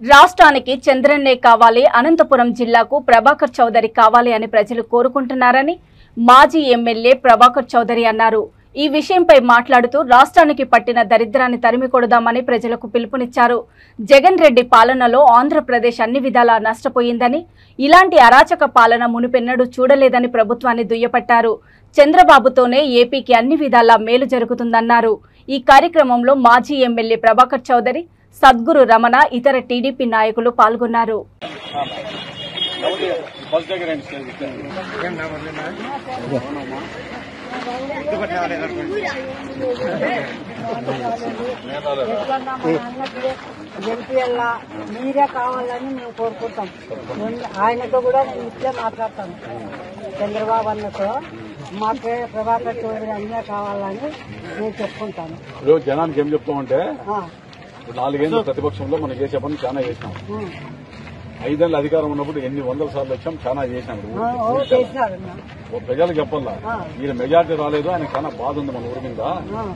రాష్ట్రానికి చంద్రన్నే కావాలి, అనంతపురం జిల్లాకు ప్రభాకర్ చౌదరి కావాలి అని ప్రజలు కోరుకుంటున్నారని మాజీ ఎమ్మెల్యే ప్రభాకర్ చౌదరి అన్నారు. ఈ విషయంపై మాట్లాడుతూ రాష్ట్రానికి పట్టిన దరిద్రాన్ని తరిమికొడదామని ప్రజలకు పిలుపునిచ్చారు. జగన్ రెడ్డి పాలనలో ఆంధ్రప్రదేశ్ అన్ని విధాలా నష్టపోయిందని, ఇలాంటి అరాచక పాలన మునుపెన్నడూ చూడలేదని ప్రభుత్వాన్ని దుయ్యపట్టారు. చంద్రబాబుతోనే ఏపీకి అన్ని విధాలా మేలు జరుగుతుందన్నారు. ఈ కార్యక్రమంలో మాజీ ఎమ్మెల్యే ప్రభాకర్ చౌదరి, సద్గురు రమణ, ఇతర టీడీపీ నాయకులు పాల్గొన్నారు. మీరే కావాలని మేము కోరుకుంటాం. ఆయనతో కూడా నేను ఇట్లే మాట్లాడతాను. చంద్రబాబు అన్నతో మాకే ప్రభాకర్ చౌదరి అన్నీ కావాలని నేను చెప్పుకుంటాను. జనానికి ఏం చెప్తామంటే, 4 ఏళ్ళు ప్రతిపక్షంలో మనం చేసే పని చాలా చేసినాం. 5 ఏళ్ళ అధికారం ఉన్నప్పుడు ఎన్ని వందల సార్లు వచ్చాం, చాలా చేసినాం. ప్రజలకు చెప్పాలా, ఈయన మెజార్టీ రాలేదు, ఆయన చాలా బాధ ఉంది. మన ఊరి మీద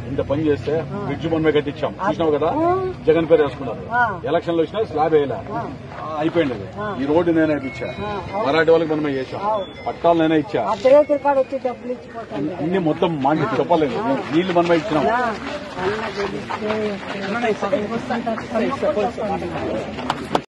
ఇంత పని చేస్తే బ్రిడ్జ్ మనమే కట్టించాం, చూసినావు కదా. జగన్ పేరు వేసుకున్నారు. ఎలక్షన్లు వచ్చినా స్లాబ్ వేయలే, అయిపోయింది. ఈ రోడ్డు నేనే ఇచ్చా, మరాఠీ వాళ్ళకి మనమే చేశాం, పట్టాలు నేనే ఇచ్చా, అన్ని మొత్తం మాండి చెప్పలేదు. నీళ్లు మనమే ఇచ్చినాం.